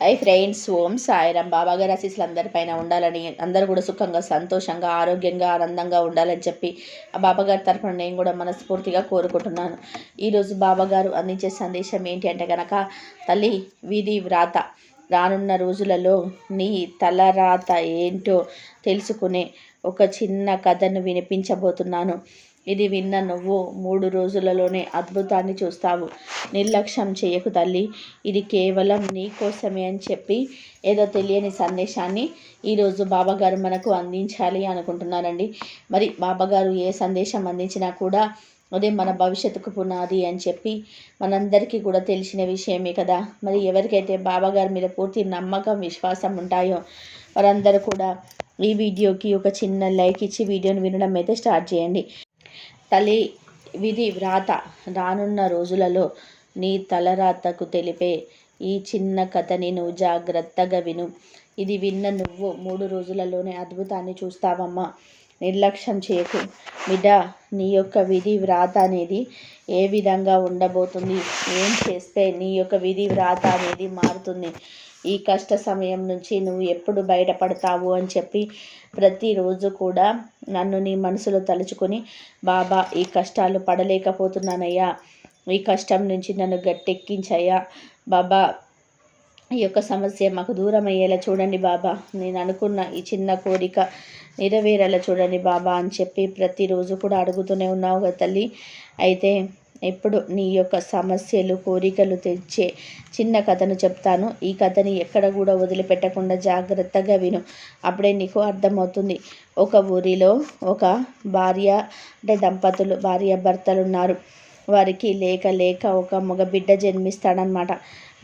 Hi friends, ఓం సాయిరాం. బాబాగారి ఆశీస్సులు అందరిపైన ఉండాలని, అందరూ కూడా సుఖంగా, సంతోషంగా, ఆరోగ్యంగా, ఆనందంగా ఉండాలని చెప్పి ఆ బాబాగారి తరఫున నేను కూడా మనస్ఫూర్తిగా కోరుకుంటున్నాను. ఈరోజు బాబాగారు అందించే సందేశం ఏంటి అంటే కనుక, తల్లి విధి వ్రాత రానున్న రోజులలో నీ తలరాత ఏంటో తెలుసుకునే ఒక చిన్న కథను వినిపించబోతున్నాను. ఇది విన్న నువ్వు 3 రోజులలోనే అద్భుతాన్ని చూస్తావు. నిర్లక్ష్యం చేయకు తల్లి, ఇది కేవలం నీ కోసమే అని చెప్పి ఏదో తెలియని సందేశాన్ని ఈరోజు బాబాగారు మనకు అందించాలి అనుకుంటున్నారండి. మరి బాబాగారు ఏ సందేశం అందించినా కూడా అదే మన భవిష్యత్తుకు పునాది అని చెప్పి మనందరికీ కూడా తెలిసిన విషయమే కదా. మరి ఎవరికైతే బాబాగారి మీద పూర్తి నమ్మకం, విశ్వాసం ఉంటాయో వారందరూ కూడా ఈ వీడియోకి ఒక చిన్న లైక్ ఇచ్చి వీడియోని వినడం అయితే స్టార్ట్ చేయండి. తల్లి విధి వ్రాత రానున్న రోజులలో నీ తలరాతకు తెలిపే ఈ చిన్న కథని నువ్వు జాగ్రత్తగా విను. ఇది విన్న నువ్వు 3 రోజులలోనే అద్భుతాన్ని చూస్తావమ్మా. నిర్లక్ష్యం చేయకు బిడ్డ. నీ యొక్క విధి వ్రాత అనేది ఏ విధంగా ఉండబోతుంది, ఏం చేస్తే నీ యొక్క విధి వ్రాత అనేది మారుతుంది, ఈ కష్ట సమయం నుంచి నువ్వు ఎప్పుడు బయటపడతావు అని చెప్పి ప్రతిరోజు కూడా నన్ను నీ మనసులో తలుచుకొని, బాబా ఈ కష్టాలు పడలేకపోతున్నానయ్యా, ఈ కష్టం నుంచి నన్ను గట్టెక్కించయ్యా బాబా, ఈ యొక్క సమస్య మాకు దూరం అయ్యేలా చూడండి బాబా, నేను అనుకున్న ఈ చిన్న కోరిక నెరవేరేలా చూడండి బాబా అని చెప్పి ప్రతిరోజు కూడా అడుగుతూనే ఉన్నావు కదా తల్లి. అయితే ఎప్పుడు నీ యొక్క సమస్యలు, కోరికలు తెచ్చే చిన్న కథను చెప్తాను. ఈ కథని ఎక్కడ కూడా వదిలిపెట్టకుండా జాగ్రత్తగా విను, అప్పుడే నీకు అర్థమవుతుంది. ఒక ఊరిలో ఒక దంపతులు భార్యాభర్తలు ఉన్నారు. వారికి లేక లేక ఒక మగ బిడ్డ జన్మిస్తాడనమాట.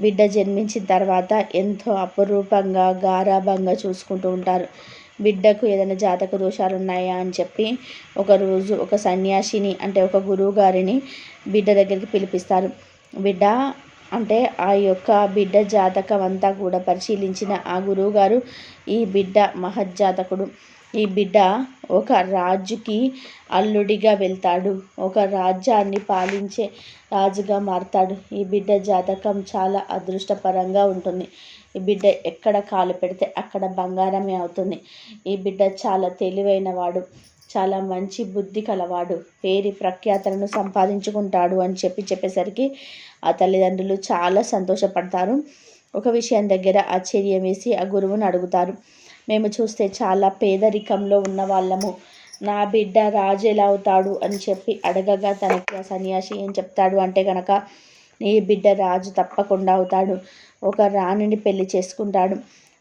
బిడ్డ జన్మించిన తర్వాత ఎంతో అపురూపంగా, గారాబంగా చూసుకుంటూ ఉంటారు. బిడ్డకు ఏదైనా జాతక దోషాలు ఉన్నాయా అని చెప్పి ఒకరోజు ఒక సన్యాసిని, అంటే ఒక గురువు గారిని బిడ్డ దగ్గరికి పిలిపిస్తారు. బిడ్డ అంటే ఆ యొక్క బిడ్డ జాతకం అంతా కూడా పరిశీలించిన ఆ గురువు గారు, ఈ బిడ్డ మహజ్జాతకుడు, ఈ బిడ్డ ఒక రాజుకి అల్లుడిగా వెళ్తాడు, ఒక రాజ్యాన్ని పాలించే రాజుగా మారతాడు. ఈ బిడ్డ జాతకం చాలా అదృష్టపరంగా ఉంటుంది. ఈ బిడ్డ ఎక్కడ కాలు పెడితే అక్కడ బంగారమే అవుతుంది. ఈ బిడ్డ చాలా తెలివైన వాడు, చాలా మంచి బుద్ధి కలవాడు, పేరు ప్రఖ్యాతలను సంపాదించుకుంటాడు అని చెప్పేసరికి ఆ తల్లిదండ్రులు చాలా సంతోషపడతారు. ఒక విషయం దగ్గర ఆశ్చర్యం వేసి ఆ గురువుని అడుగుతారు. మేము చూస్తే చాలా పేదరికంలో ఉన్న వాళ్ళము, నా బిడ్డ రాజు ఎలా అవుతాడు అని చెప్పి అడగగా తనకి ఆ సన్యాసి ఏం చెప్తాడు అంటే కనుక, నీ బిడ్డ రాజు తప్పకుండా అవుతాడు. ఒక రాణిని పెళ్లి చేసుకుంటాడు,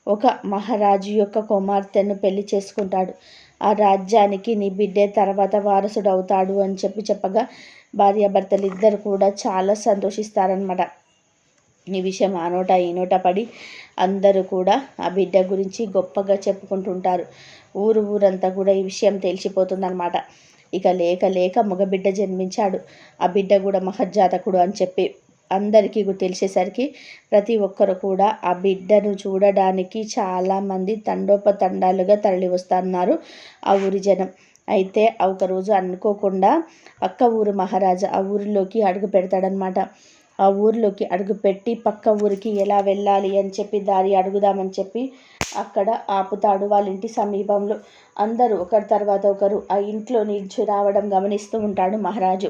ఒక మహారాజు యొక్క కుమార్తెను పెళ్లి చేసుకుంటాడు, ఆ రాజ్యానికి నీ బిడ్డే తర్వాత వారసుడు అవుతాడు అని చెప్పగా భార్యాభర్తలు ఇద్దరు కూడా చాలా సంతోషిస్తారనమాట. ఈ విషయం ఆ నోట ఈ నోట పడి అందరూ కూడా ఆ బిడ్డ గురించి గొప్పగా చెప్పుకుంటుంటారు. ఊరంతా కూడా ఈ విషయం తెలిసిపోతుందన్నమాట. ఇక లేక లేక మగబిడ్డ జన్మించాడు, ఆ బిడ్డ కూడా మహజ్జాతకుడు అని చెప్పి అందరికీ తెలిసేసరికి ప్రతి ఒక్కరు కూడా ఆ బిడ్డను చూడడానికి చాలామంది తండోపతండాలుగా తరలి వస్తున్నారు ఆ ఊరి జనం. అయితే ఒకరోజు అనుకోకుండా పక్క ఊరు మహారాజా ఆ ఊరిలోకి అడుగు పెడతాడనమాట. ఆ ఊరిలోకి అడుగుపెట్టి పక్క ఊరికి ఎలా వెళ్ళాలి అని చెప్పి దారి అడుగుదామని చెప్పి అక్కడ ఆపుతాడు. వాళ్ళ ఇంటి సమీపంలో అందరూ ఒకరి తర్వాత ఒకరు ఆ ఇంట్లో నిలిచి రావడం గమనిస్తూ ఉంటాడు మహారాజు.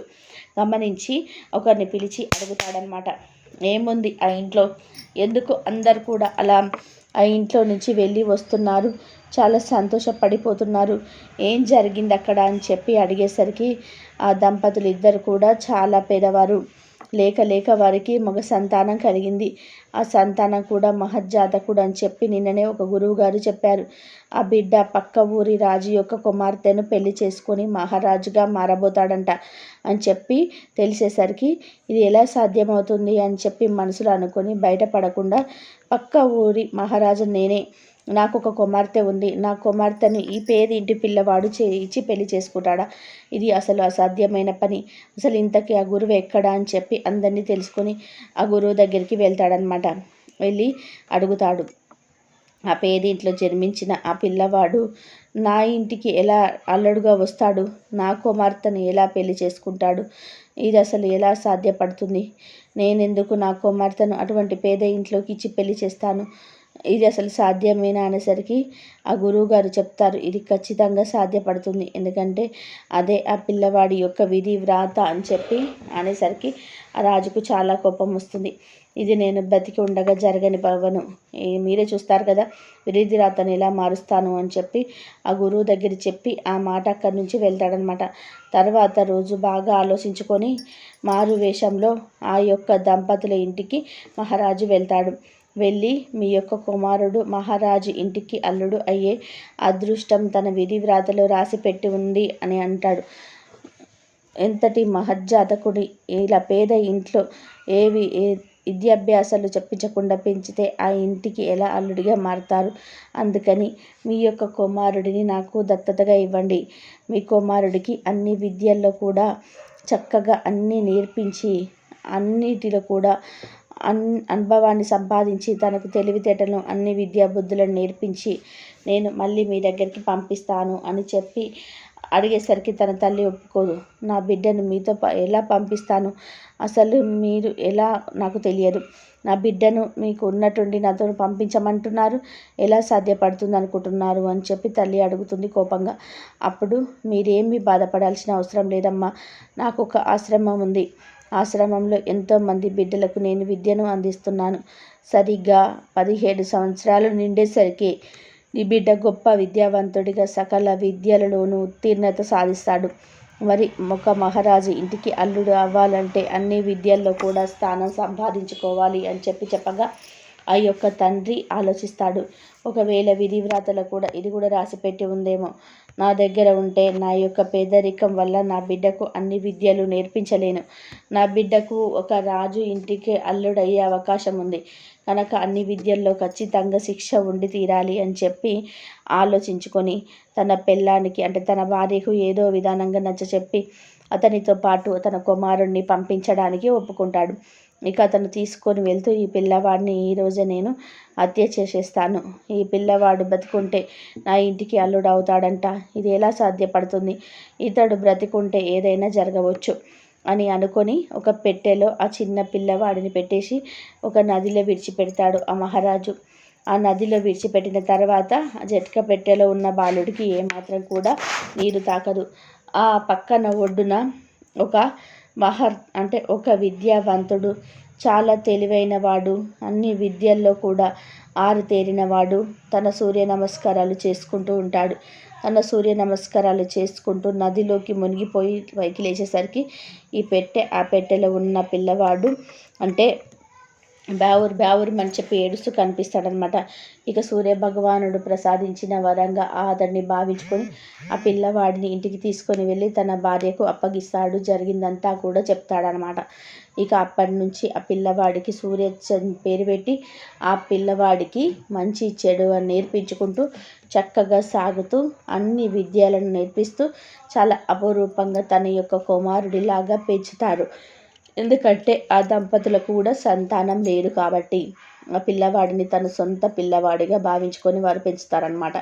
గమనించి ఒకరిని పిలిచి అడుగుతాడనమాట, ఏముంది ఆ ఇంట్లో, ఎందుకు అందరు కూడా అలా ఆ ఇంట్లో నుంచి వెళ్ళి వస్తున్నారు, చాలా సంతోషపడిపోతున్నారు, ఏం జరిగింది అక్కడ అని చెప్పి అడిగేసరికి ఆ దంపతులు ఇద్దరు కూడా చాలా పేదవారు, లేక లేక వారికి మగ సంతానం కలిగింది, ఆ సంతానం కూడా మహజ్జాతకుడు అని చెప్పి నిన్ననే ఒక గురువు గారు చెప్పారు. ఆ బిడ్డ పక్క ఊరి రాజు యొక్క కుమార్తెను పెళ్లి చేసుకొని మహారాజుగా మారబోతాడంట అని చెప్పి తెలిసేసరికి ఇది ఎలా సాధ్యమవుతుంది అని చెప్పి మనసులో అనుకొని బయటపడకుండా, పక్క ఊరి మహారాజు నేనే, నాకు ఒక కుమార్తె ఉంది, నా కుమార్తెను ఈ పేదింటి పిల్లవాడు ఇచ్చి పెళ్లి చేసుకుంటాడా, ఇది అసలు అసాధ్యమైన పని, అసలు ఇంతకీ ఆ గురువు ఎక్కడా అని చెప్పి అందరినీ తెలుసుకొని ఆ గురువు దగ్గరికి వెళ్తాడనమాట. వెళ్ళి అడుగుతాడు, ఆ పేదింట్లో జన్మించిన ఆ పిల్లవాడు నా ఇంటికి ఎలా అల్లుడుగా వస్తాడు, నా కుమార్తెను ఎలా పెళ్లి చేసుకుంటాడు, ఇది అసలు ఎలా సాధ్యపడుతుంది, నేనెందుకు నా కుమార్తెను అటువంటి పేద ఇంట్లోకి ఇచ్చి పెళ్లి చేస్తాను, ఇది అసలు సాధ్యమేనా అనేసరికి ఆ గురువుగారు చెప్తారు, ఇది ఖచ్చితంగా సాధ్యపడుతుంది, ఎందుకంటే అదే ఆ పిల్లవాడి యొక్క విధి వ్రాత అని చెప్పి అనేసరికి ఆ రాజుకు చాలా కోపం వస్తుంది. ఇది నేను బతికి ఉండగా జరగని పవను, మీరే చూస్తారు కదా విధి రాతను ఎలా మారుస్తాను అని చెప్పి ఆ గురువు దగ్గర చెప్పి ఆ మాట అక్కడి నుంచి వెళ్తాడనమాట. తర్వాత రోజు బాగా ఆలోచించుకొని మారు వేషంలో ఆ యొక్క దంపతుల ఇంటికి మహారాజు వెళ్తాడు. వెళ్ళి మీ యొక్క కుమారుడు మహారాజు ఇంటికి అల్లుడు అయ్యే అదృష్టం తన విధి వ్రాతలో రాసి పెట్టి ఉంది అని అంటాడు. ఎంతటి మహజ్జాతకుడి, ఇలా పేద ఇంట్లో ఏవి విద్యాభ్యాసాలు చెప్పించకుండా పెంచితే ఆ ఇంటికి ఎలా అల్లుడిగా మారుతారు, అందుకని మీ యొక్క కుమారుడిని నాకు దత్తతగా ఇవ్వండి, మీ కుమారుడికి అన్ని విద్యల్లో కూడా చక్కగా అన్నీ నేర్పించి అన్నిటిలో కూడా అనుభవాన్ని సంపాదించి తనకు తెలివితేటలను అన్ని విద్యా బుద్ధులను నేర్పించి నేను మళ్ళీ మీ దగ్గరికి పంపిస్తాను అని చెప్పి అడిగేసరికి తన తల్లి ఒప్పుకోదు. నా బిడ్డను మీతో ఎలా పంపిస్తాను, అసలు మీరు ఎలా నాకు తెలియదు, నా బిడ్డను మీకు ఉన్నట్టుండి నాతో పంపించమంటున్నారు, ఎలా సాధ్యపడుతుంది అనుకుంటున్నారు అని చెప్పి తల్లి అడుగుతుంది కోపంగా. అప్పుడు మీరేమీ బాధపడాల్సిన అవసరం లేదమ్మా, నాకు ఒక ఆశ్రమం ఉంది, ఆశ్రమంలో ఎంతోమంది బిడ్డలకు నేను విద్యను అందిస్తున్నాను. సరిగ్గా 17 సంవత్సరాలు నిండేసరికి ఈ బిడ్డ గొప్ప విద్యావంతుడిగా సకల విద్యలలోనూ ఉత్తీర్ణత సాధిస్తాడు. మరి ఒక మహారాజు ఇంటికి అల్లుడు అవ్వాలంటే అన్ని విద్యల్లో కూడా స్థానం సంపాదించుకోవాలి అని చెప్పగా ఆ యొక్క తండ్రి ఆలోచిస్తాడు. ఒకవేళ విధి వ్రాతలో కూడా ఇది కూడా రాసిపెట్టి ఉందేమో, నా దగ్గర ఉంటే నా యొక్క పేదరికం వల్ల నా బిడ్డకు అన్ని విద్యలు నేర్పించలేను, నా బిడ్డకు ఒక రాజు ఇంటికి అల్లుడయ్యే అవకాశం ఉంది కనుక అన్ని విద్యల్లో ఖచ్చితంగా శిక్ష ఉండి తీరాలి అని చెప్పి ఆలోచించుకొని తన పెళ్ళానికి అంటే తన భార్యకు ఏదో విధానంగా నచ్చచెప్పి అతనితో పాటు తన కుమారుణ్ణి పంపించడానికి ఒప్పుకుంటాడు. ఇక అతను తీసుకొని వెళ్తూ ఈ పిల్లవాడిని ఈరోజే నేను హత్య చేసేస్తాను, ఈ పిల్లవాడు బతుకుంటే నా ఇంటికి అల్లుడు అవుతాడంట, ఇది ఎలా సాధ్యపడుతుంది, ఇతడు బ్రతికుంటే ఏదైనా జరగవచ్చు అని అనుకొని ఒక పెట్టెలో ఆ చిన్న పిల్లవాడిని పెట్టేసి ఒక నదిలో విడిచిపెడతాడు ఆ మహారాజు. ఆ నదిలో విడిచిపెట్టిన తర్వాత ఆ జట్క పెట్టెలో ఉన్న బాలుడికి ఏమాత్రం కూడా నీరు తాకదు. ఆ పక్కన ఒడ్డున ఒక ఒక విద్యావంతుడు, చాలా తెలివైన వాడు, అన్ని విద్యల్లో కూడా ఆరితేరినవాడు తన సూర్య నమస్కారాలు చేసుకుంటూ ఉంటాడు. తన సూర్య నమస్కారాలు చేసుకుంటూ నదిలోకి మునిగిపోయి పైకి లేచేసరికి ఆ పెట్టెలో ఉన్న పిల్లవాడు అంటే బ్యావురు అని చెప్పి ఏడుస్తూ కనిపిస్తాడనమాట. ఇక సూర్య భగవానుడు ప్రసాదించిన వరంగా అతన్ని భావించుకొని ఆ పిల్లవాడిని ఇంటికి తీసుకొని వెళ్ళి తన భార్యకు అప్పగిస్తాడు. జరిగిందంతా కూడా చెప్తాడనమాట. ఇక అప్పటి నుంచి ఆ పిల్లవాడికి సూర్యచంద్ పేరు పెట్టి ఆ పిల్లవాడికి మంచి చెడు అని నేర్పించుకుంటూ చక్కగా సాగుతూ అన్ని విద్యలను నేర్పిస్తూ చాలా అపురూపంగా తన యొక్క కుమారుడిలాగా పెంచుతారు. ఎందుకంటే ఆ దంపతులకు కూడా సంతానం లేదు కాబట్టి ఆ పిల్లవాడిని తన సొంత పిల్లవాడిగా భావించుకొని వారు పెంచుతారనమాట.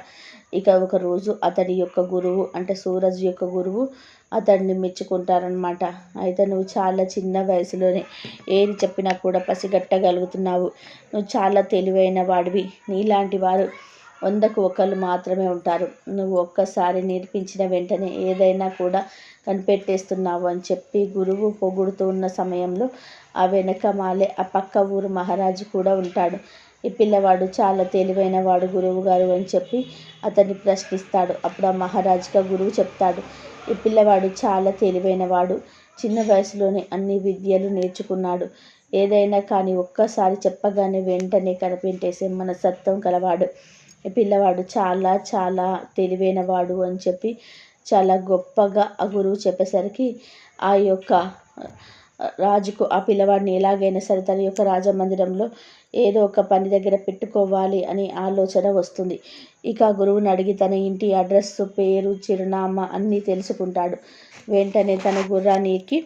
ఇక ఒకరోజు అతడి యొక్క గురువు అంటే సూరజ్ యొక్క గురువు అతడిని మెచ్చుకుంటారనమాట. అయితే నువ్వు చాలా చిన్న వయసులోనే ఏది చెప్పినా కూడా పసిగట్టగలుగుతున్నావు, నువ్వు చాలా తెలివైన వాడివి, నీలాంటి వారు 100కు 1 మాత్రమే ఉంటారు, నువ్వు ఒక్కసారి నేర్పించిన వెంటనే ఏదైనా కూడా కనిపెట్టేస్తున్నావు అని చెప్పి గురువు పొగుడుతూ ఉన్న సమయంలో ఆ వెనకమాలే ఆ పక్క ఊరు మహారాజు కూడా ఉంటాడు. ఈ పిల్లవాడు చాలా తెలివైన వాడు గురువు గారు అని చెప్పి అతన్ని ప్రశ్నిస్తాడు. అప్పుడు ఆ మహారాజుగా గురువు చెప్తాడు, ఈ పిల్లవాడు చాలా తెలివైన వాడు, చిన్న వయసులోనే అన్ని విద్యలు నేర్చుకున్నాడు, ఏదైనా కానీ ఒక్కసారి చెప్పగానే వెంటనే కనిపెట్టేసే మనస్తత్వం కలవాడు, ఈ పిల్లవాడు చాలా చాలా తెలివైన వాడు అని చెప్పి చాలా గొప్పగా ఆ గురువు చెప్పేసరికి ఆ యొక్క రాజుకు ఆ పిల్లవాడిని ఎలాగైనా సరే తన యొక్క రాజమందిరంలో ఏదో ఒక పని దగ్గర పెట్టుకోవాలి అని ఆలోచన వస్తుంది. ఇక ఆ గురువుని అడిగి తన ఇంటి అడ్రస్, పేరు, చిరునామా అన్నీ తెలుసుకుంటాడు. వెంటనే తన గుర్రాన్ని ఎక్కి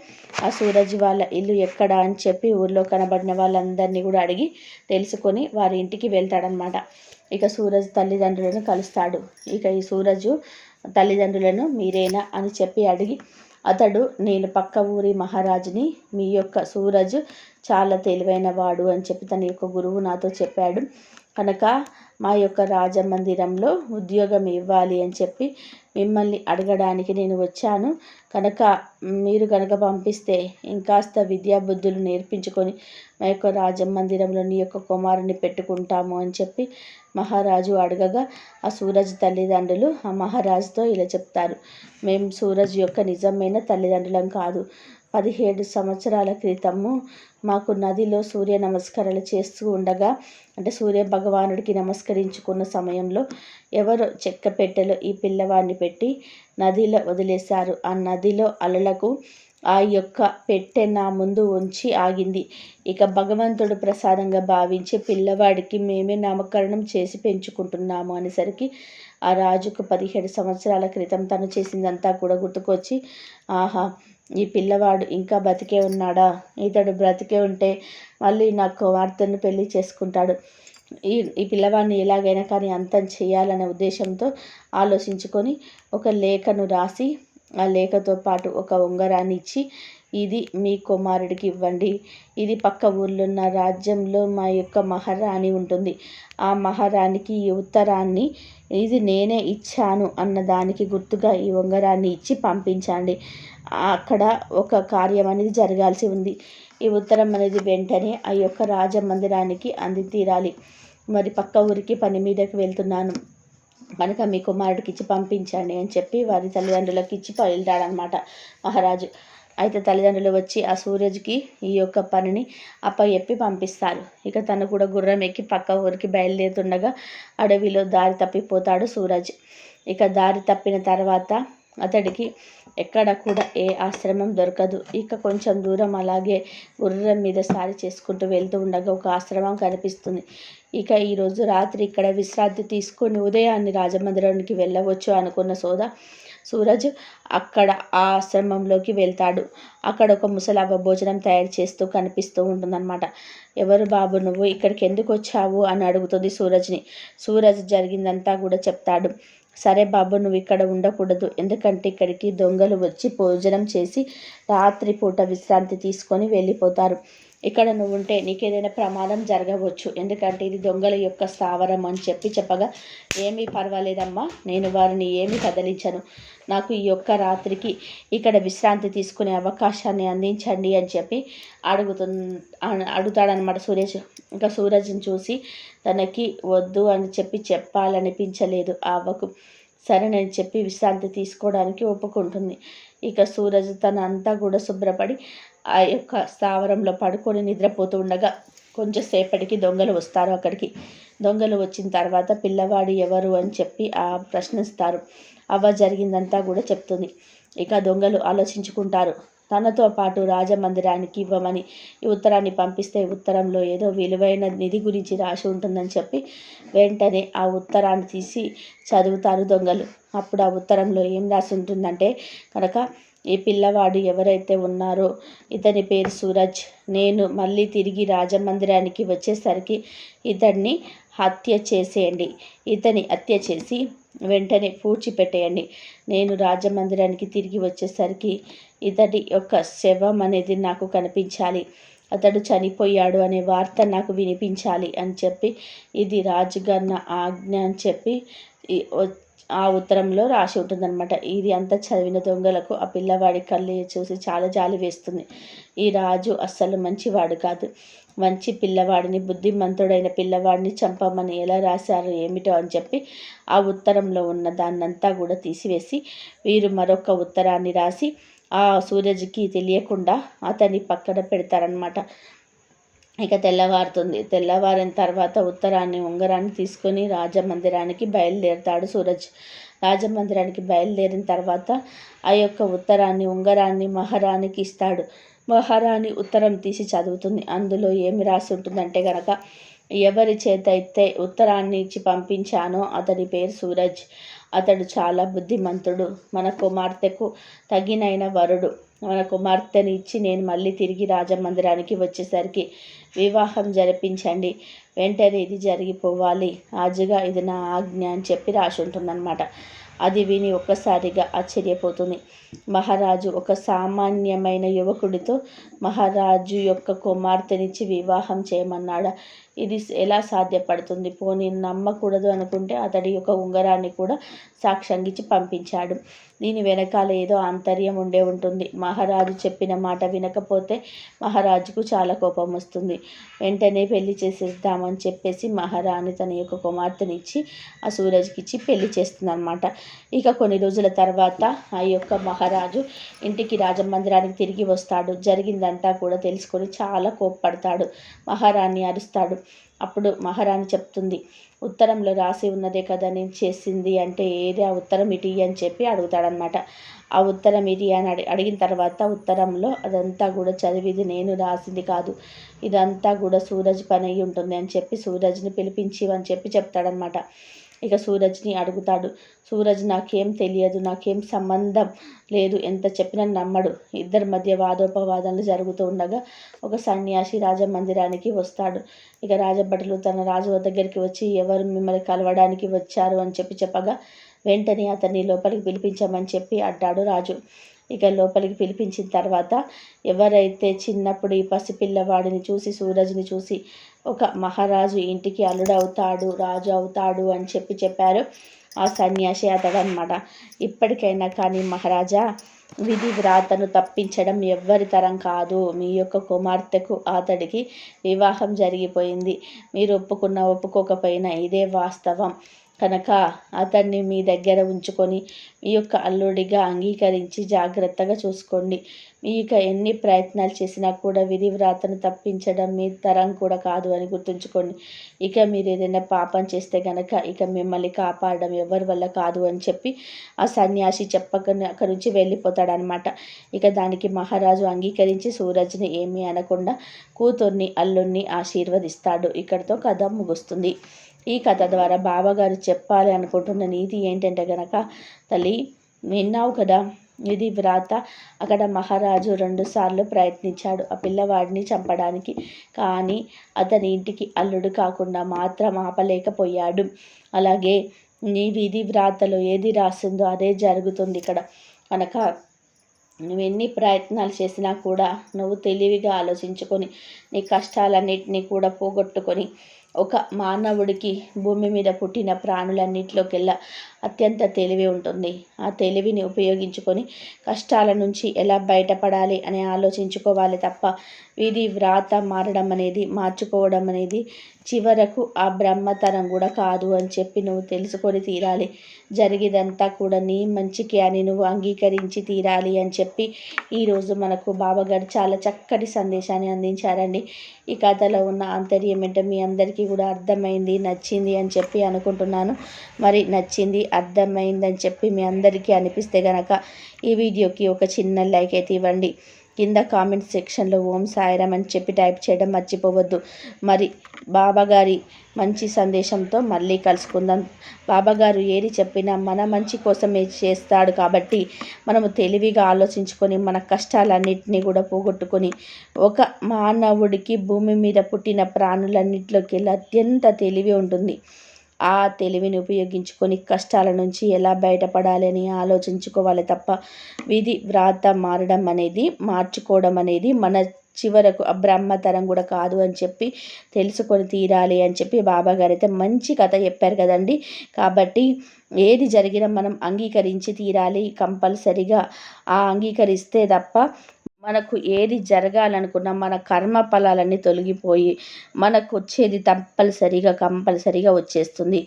ఆ సూరజ్ వాళ్ళ ఇల్లు ఎక్కడ అని చెప్పి ఊర్లో కనబడిన వాళ్ళందరినీ కూడా అడిగి తెలుసుకొని వారి ఇంటికి వెళ్తాడనమాట. ఇక సూరజ్ తల్లిదండ్రులను కలుస్తాడు. ఇక ఈ సూరజు తల్లిదండ్రులను మీరేనా అని చెప్పి అడిగి అతడు, నేను పక్క ఊరి మహారాజుని, మీ యొక్క సూరజ్ చాలా తెలివైన వాడు అని చెప్పి తన యొక్క గురువు నాతో చెప్పాడు. కనుక మా యొక్క రాజమందిరంలో ఉద్యోగం ఇవ్వాలి అని చెప్పి మిమ్మల్ని అడగడానికి నేను వచ్చాను. కనుక మీరు కనుక పంపిస్తే ఇంకాస్త విద్యాబుద్ధులు నేర్పించుకొని మా యొక్క రాజమందిరంలో నీ యొక్క కుమారుని పెట్టుకుంటాము అని చెప్పి మహారాజు అడగగా ఆ సూరజ్ తల్లిదండ్రులు ఆ మహారాజుతో ఇలా చెప్తారు, మేము సూరజ్ యొక్క నిజమైన తల్లిదండ్రులం కాదు. 17 సంవత్సరాల క్రితము మాకు నదిలో సూర్య నమస్కారాలు చేస్తూ ఉండగా, అంటే సూర్య భగవానుడికి నమస్కరించుకున్న సమయంలో ఎవరో చెక్క పెట్టెలో ఈ పిల్లవాడిని పెట్టి నదిలో వదిలేశారు. ఆ నదిలో అలలకు ఆ యొక్క పెట్టె నా ముందు ఉంచి ఆగింది. ఇక భగవంతుడు ప్రసాదంగా భావించి పిల్లవాడికి మేమే నామకరణం చేసి పెంచుకుంటున్నాము అనేసరికి ఆ రాజుకు 17 సంవత్సరాల క్రితం తను చేసిందంతా కూడా గుర్తుకొచ్చి, ఆహా, ఈ పిల్లవాడు ఇంకా బ్రతికే ఉన్నాడా, ఇతడు బ్రతికే ఉంటే మళ్ళీ నా కుమార్తెను పెళ్లి చేసుకుంటాడు, ఈ పిల్లవాడిని ఎలాగైనా కానీ అంతం చేయాలనే ఉద్దేశంతో ఆలోచించుకొని ఒక లేఖను రాసి ఆ లేఖతో పాటు ఒక ఉంగరాన్ని ఇచ్చి, ఇది మీ కుమారుడికి ఇవ్వండి, ఇది పక్క ఊర్లో ఉన్న రాజ్యంలో మా యొక్క మహారాణి ఉంటుంది, ఆ మహారాణికి ఈ ఉత్తరాన్ని ఇది నేనే ఇచ్చాను అన్న దానికి గుర్తుగా ఈ ఉంగరాన్ని ఇచ్చి పంపించండి. అక్కడ ఒక కార్యం అనేది జరగాల్సి ఉంది. ఈ ఉత్తరం అనేది వెంటనే ఆ యొక్క రాజమందిరానికి అంది తీరాలి. మరి పక్క ఊరికి పని మీదకి వెళ్తున్నాను కనుక మీ కుమారుడికి ఇచ్చి పంపించండి అని చెప్పి వారి తల్లిదండ్రులకు ఇచ్చి బయలుదేరాడనమాట మహారాజు. అయితే తల్లిదండ్రులు వచ్చి ఆ సూరజ్కి ఈ యొక్క పనిని అప్పచెప్పి పంపిస్తారు. ఇక తను కూడా గుర్రం ఎక్కి పక్క ఊరికి బయలుదేరుతుండగా అడవిలో దారి తప్పిపోతాడు సూరజ్. ఇక దారి తప్పిన తర్వాత అతడికి ఎక్కడ కూడా ఏ ఆశ్రమం దొరకదు. ఇక కొంచెం దూరం అలాగే గుర్రం మీద సారి చేసుకుంటూ వెళ్తూ ఉండగా ఒక ఆశ్రమం కనిపిస్తుంది. ఇక ఈరోజు రాత్రి ఇక్కడ విశ్రాంతి తీసుకొని ఉదయాన్ని రాజమందిరానికి వెళ్ళవచ్చు అనుకున్న సూరజ్ అక్కడ ఆ ఆశ్రమంలోకి వెళ్తాడు. అక్కడ ఒక ముసలవ్వ భోజనం తయారు చేస్తూ కనిపిస్తూ ఉంటుందన్నమాట. ఎవరు బాబు నువ్వు, ఇక్కడికి ఎందుకు వచ్చావు అని అడుగుతుంది సూరజ్ని. సూరజ్ జరిగిందంతా కూడా చెప్తాడు. సరే బాబు, నువ్వు ఇక్కడ ఉండకూడదు, ఎందుకంటే ఇక్కడికి దొంగలు వచ్చి భోజనం చేసి రాత్రిపూట విశ్రాంతి తీసుకొని వెళ్ళిపోతారు. ఇక్కడ నువ్వు ఉంటే నీకేదైనా ప్రమాదం జరగవచ్చు, ఎందుకంటే ఇది దొంగల యొక్క స్థావరం అని చెప్పగా, ఏమీ పర్వాలేదమ్మా, నేను వారిని ఏమీ కదిలించను, నాకు ఈ యొక్క రాత్రికి ఇక్కడ విశ్రాంతి తీసుకునే అవకాశాన్ని అందించండి అని చెప్పి అడుగుతాడనమాట సూరజ్. ఇంకా సూరజ్ని చూసి తనకి వద్దు అని చెప్పాలనిపించలేదు ఆ అవ్వకు. సరేనని చెప్పి విశ్రాంతి తీసుకోవడానికి ఒప్పుకుంటుంది. ఇక సూరజ్ అంతా కూడా శుభ్రపడి ఆ యొక్క స్థావరంలో పడుకొని నిద్రపోతూ ఉండగా కొంచెంసేపటికి దొంగలు వస్తారు అక్కడికి. దొంగలు వచ్చిన తర్వాత పిల్లవాడు ఎవరు అని చెప్పి ప్రశ్నిస్తారు. అవ్వ జరిగిందంతా కూడా చెప్తుంది. ఇక దొంగలు ఆలోచించుకుంటారు. తనతో పాటు రాజమందిరానికి ఇవ్వమని ఈ ఉత్తరాన్ని పంపిస్తే ఉత్తరంలో ఏదో విలువైన నిధి గురించి రాసి ఉంటుందని చెప్పి వెంటనే ఆ ఉత్తరాన్ని తీసి చదువుతారు దొంగలు. అప్పుడు ఆ ఉత్తరంలో ఏం రాసి ఉంటుందంటే కనుక, ఈ పిల్లవాడు ఎవరైతే ఉన్నారో ఇతని పేరు సూరజ్, నేను మళ్ళీ తిరిగి రాజమందిరానికి వచ్చేసరికి ఇతన్ని హత్య చేసేయండి, ఇతని హత్య చేసి వెంటనే పూడ్చిపెట్టేయండి, నేను రాజమందిరానికి తిరిగి వచ్చేసరికి ఇతడి యొక్క శవం అనేది నాకు కనిపించాలి, అతడు చనిపోయాడు అనే వార్త నాకు వినిపించాలి అని చెప్పి ఇది రాజుగారి ఆజ్ఞ అని చెప్పి ఆ ఉత్తరంలో రాసి ఉంటుందన్నమాట. ఇది అంతా చదివిన దొంగలకు ఆ పిల్లవాడి కళ్ళు చూసి చాలా జాలి వేస్తుంది. ఈ రాజు అస్సలు మంచివాడు కాదు, మంచి పిల్లవాడిని, బుద్ధిమంతుడైన పిల్లవాడిని చంపమని ఎలా రాశారు ఏమిటో అని చెప్పి ఆ ఉత్తరంలో ఉన్న దాన్నంతా కూడా తీసివేసి వీరు మరొక ఉత్తరాన్ని రాసి ఆ సూరజ్కి తెలియకుండా అతన్ని పక్కన పెడతారనమాట. ఇక తెల్లవారుతుంది. తెల్లవారిన తర్వాత ఉంగరాన్ని తీసుకొని రాజమందిరానికి బయలుదేరుతాడు సూరజ్. రాజమందిరానికి బయలుదేరిన తర్వాత ఆ యొక్క ఉంగరాన్ని మహారాణికి ఇస్తాడు. మహారాణి ఉత్తరం తీసి చదువుతుంది. అందులో ఏమి రాసి ఉంటుందంటే కనుక, ఎవరి చేత అయితే ఉత్తరాన్ని ఇచ్చి పంపించానో అతడి పేరు సూరజ్, అతడు చాలా బుద్ధిమంతుడు, మన కుమార్తెకు తగినైన వరుడు, మన కుమార్తెని ఇచ్చి నేను మళ్ళీ తిరిగి రాజమందిరానికి వచ్చేసరికి వివాహం జరిపించండి, వెంటనే ఇది జరిగిపోవాలి, రాజుగా ఇది నా ఆజ్ఞ అని చెప్పి రాసి ఉంటుందన్నమాట. అది విని ఒక్కసారిగా ఆశ్చర్యపోతుంది. మహారాజు ఒక సామాన్యమైన యువకుడితో మహారాజు యొక్క కుమార్తెనిచ్చి వివాహం చేయమన్నాడా? ఇది ఎలా సాధ్యపడుతుంది? పోనీ నమ్మకూడదు అనుకుంటే అతడి యొక్క ఉంగరాన్ని కూడా సాక్ష్యంగిచ్చి పంపించాడు. దీని వెనకాల ఏదో ఆంతర్యం ఉండే ఉంటుంది. మహారాజు చెప్పిన మాట వినకపోతే మహారాజుకు చాలా కోపం వస్తుంది. వెంటనే పెళ్లి చేసేద్దామని చెప్పేసి మహారాణి తన యొక్క కుమార్తెనిచ్చి ఆ సూరజ్కిచ్చి పెళ్లి చేస్తుందన్నమాట. ఇక కొన్ని రోజుల తర్వాత ఆ యొక్క మహారాజు ఇంటికి రాజమందిరానికి తిరిగి వస్తాడు. జరిగిందంతా కూడా తెలుసుకొని చాలా కోప్పడతాడు. మహారాణి అరుస్తాడు. అప్పుడు మహారాణి చెప్తుంది, ఉత్తరంలో రాసి ఉన్నదే కదా నేను చేసింది అంటే ఏది ఆ ఉత్తరం ఇటీ అని చెప్పి అడుగుతాడనమాట. ఆ ఉత్తరం ఇది అని అడిగిన తర్వాత ఉత్తరంలో అదంతా కూడా చదివిది నేను రాసింది కాదు, ఇదంతా కూడా సూరజ్ పని అయి ఉంటుంది అని చెప్పి సూరజ్ని పిలిపించి అని చెప్పి చెప్తాడనమాట. ఇక సూరజ్ని అడుగుతాడు. సూరజ్ నాకేం తెలియదు, నాకేం సంబంధం లేదు, ఎంత చెప్పినా నమ్మడు. ఇద్దరి మధ్య వాదోపవాదనలు జరుగుతూ ఉండగా ఒక సన్యాసి రాజమందిరానికి వస్తాడు. ఇక రాజభటులు తన రాజు దగ్గరికి వచ్చి ఎవరు మిమ్మల్ని కలవడానికి వచ్చారు అని చెప్పగా వెంటనే అతన్ని లోపలికి పిలిపించమని చెప్పి అడ్డాడు రాజు. ఇక లోపలికి పిలిపించిన తర్వాత ఎవరైతే చిన్నప్పుడు ఈ పసిపిల్లవాడిని చూసి సూరజ్ని చూసి ఒక మహారాజు ఇంటికి అల్లుడవుతాడు, రాజు అవుతాడు అని చెప్పారు ఆ సన్యాసి అతడనమాట. ఇప్పటికైనా కానీ మహారాజా, విధి వ్రాతను తప్పించడం ఎవ్వరి తరం కాదు. మీ యొక్క కుమార్తెకు అతడికి వివాహం జరిగిపోయింది. మీరు ఒప్పుకోకపోయినా ఇదే వాస్తవం కనుక అతన్ని మీ దగ్గర ఉంచుకొని మీ యొక్క అల్లుడిగా అంగీకరించి జాగ్రత్తగా చూసుకోండి. మీ ఇక ఎన్ని ప్రయత్నాలు చేసినా కూడా విధి వ్రాతను తప్పించడం మీ తరం కూడా కాదు అని గుర్తుంచుకోండి. ఇక మీరు ఏదైనా పాపం చేస్తే కనుక ఇక మిమ్మల్ని కాపాడడం ఎవరి వల్ల కాదు అని చెప్పి ఆ సన్యాసి చెప్పకుండా అక్కడి నుంచి వెళ్ళిపోతాడనమాట. ఇక దానికి మహారాజు అంగీకరించి సూరజ్ని ఏమీ అనకుండా కూతుర్ని అల్లుడిని ఆశీర్వదిస్తాడు. ఇక్కడితో కథ ముగుస్తుంది. ఈ కథ ద్వారా బాబాగారు చెప్పాలి అనుకుంటున్న నీతి ఏంటంటే గనక, తల్లి విన్నావు కదా, ఇది వ్రాత. అక్కడ మహారాజు 2 సార్లు ప్రయత్నించాడు ఆ పిల్లవాడిని చంపడానికి. కానీ అతని ఇంటికి అల్లుడు కాకుండా మాత్రం ఆపలేకపోయాడు. అలాగే నీ విధి వ్రాతలో ఏది రాసిందో అదే జరుగుతుంది ఇక్కడ. కనుక నువ్వు ఎన్ని ప్రయత్నాలు చేసినా కూడా నువ్వు తెలివిగా ఆలోచించుకొని నీ కష్టాలన్నిటినీ కూడా పోగొట్టుకొని ఒక మానవుడికి భూమి మీద పుట్టిన ప్రాణులన్నిటిలోకెల్లా అత్యంత తెలివి ఉంటుంది. ఆ తెలివిని ఉపయోగించుకొని కష్టాల నుంచి ఎలా బయటపడాలి అని ఆలోచించుకోవాలి తప్ప విధి వ్రాత మార్చుకోవడం అనేది చివరకు ఆ బ్రహ్మతరం కూడా కాదు అని చెప్పి నువ్వు తెలుసుకొని తీరాలి. జరిగేదంతా కూడా నీ మంచికి అని నువ్వు అంగీకరించి తీరాలి అని చెప్పి ఈరోజు మనకు బాబాగారు చాలా చక్కటి సందేశాన్ని అందించారండి. ఈ కథలో ఉన్న ఆంతర్యం ఏంటో మీ అందరికీ కూడా అర్థమైంది, నచ్చింది అని చెప్పి అనుకుంటున్నాను. మరి నచ్చింది, అర్థమైందని చెప్పి మీ అందరికీ అనిపిస్తే కనుక ఈ వీడియోకి ఒక చిన్న లైక్ అయితే ఇవ్వండి. కింద కామెంట్ సెక్షన్లో ఓం సాయిరామ్ అని చెప్పి టైప్ చేయడం మర్చిపోవద్దు. మరి బాబాగారి మంచి సందేశంతో మళ్ళీ కలుసుకుందాం. బాబాగారు ఏది చెప్పినా మన మంచి కోసమే చేస్తాడు కాబట్టి మనము తెలివిగా ఆలోచించుకొని మన కష్టాలన్నింటినీ కూడా పోగొట్టుకొని ఒక మానవుడికి భూమి మీద పుట్టిన ప్రాణులన్నింటిలోకి అత్యంత తెలివి ఉంటుంది. ఆ తెలివిని ఉపయోగించుకొని కష్టాల నుంచి ఎలా బయటపడాలి అని ఆలోచించుకోవాలి తప్ప విధి వ్రాత మార్చుకోవడం అనేది మన చివరకు బ్రహ్మతరం కూడా కాదు అని చెప్పి తెలుసుకొని తీరాలి అని చెప్పి బాబాగారు అయితే మంచి కథ చెప్పారు కదండి. కాబట్టి ఏది జరిగినా మనం అంగీకరించి తీరాలి కంపల్సరిగా. ఆ అంగీకరిస్తే తప్ప మనకు ఏది జరగాలనుకున్నా మన కర్మ ఫలాలన్నీ తొలగిపోయి మనకు వచ్చేది కంపల్సరిగా వచ్చేస్తుంది.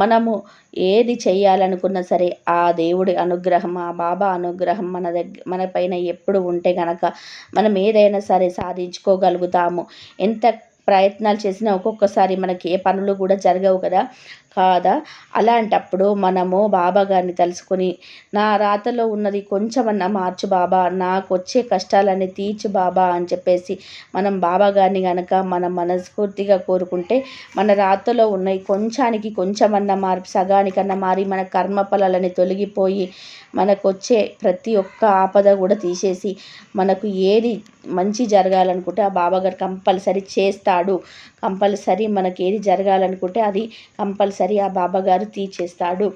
మనము ఏది చేయాలనుకున్నా సరే ఆ దేవుడి అనుగ్రహం, ఆ బాబా అనుగ్రహం మన పైన ఎప్పుడు ఉంటే గనక మనం ఏదైనా సరే సాధించుకోగలుగుతాము. ఎంత ప్రయత్నాలు చేసినా ఒక్కొక్కసారి మనకి ఏ పనులు కూడా జరగవు కాదా. అలాంటప్పుడు మనము బాబా గారిని తలుసుకొని నా రాతలో ఉన్నది కొంచెమన్నా మార్చు బాబా, నాకు వచ్చే కష్టాలన్నీ తీర్చు బాబా అని చెప్పేసి మనం బాబా గారిని కనుక మనం మనస్ఫూర్తిగా కోరుకుంటే మన రాతలో ఉన్నవి కొంచెమన్నా మార్పు సగానికన్నా మారి మన కర్మఫలాలని తొలగిపోయి మనకు వచ్చే ప్రతి ఒక్క ఆపద కూడా తీసేసి మనకు ఏది మంచి జరగాలనుకుంటే ఆ బాబాగారు కంపల్సరీ చేస్తాడు. చేస్తాడు. కంపల్సరీ మనకి ఏది జరగాలనుకుంటే అది కంపల్సరీ ఆ బాబాగారు తీర్చేస్తాడు.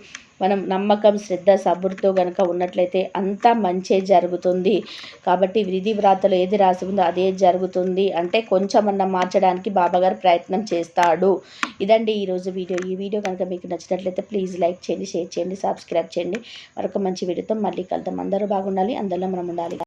మనం నమ్మకం, శ్రద్ధ, సబురుతో కనుక ఉన్నట్లయితే అంతా మంచే జరుగుతుంది. కాబట్టి విధి వ్రాతలో ఏది రాసి ఉందో అదే జరుగుతుంది. అంటే కొంచెమన్నా మార్చడానికి బాబాగారు ప్రయత్నం చేస్తాడు. ఇదండి ఈరోజు వీడియో. ఈ వీడియో కనుక మీకు నచ్చినట్లయితే ప్లీజ్ లైక్ చేయండి, షేర్ చేయండి, సబ్స్క్రైబ్ చేయండి. మరొక మంచి వీడియోతో మళ్ళీ కలుద్దాం. అందరూ బాగుండాలి, అందరిలో మనం ఉండాలి.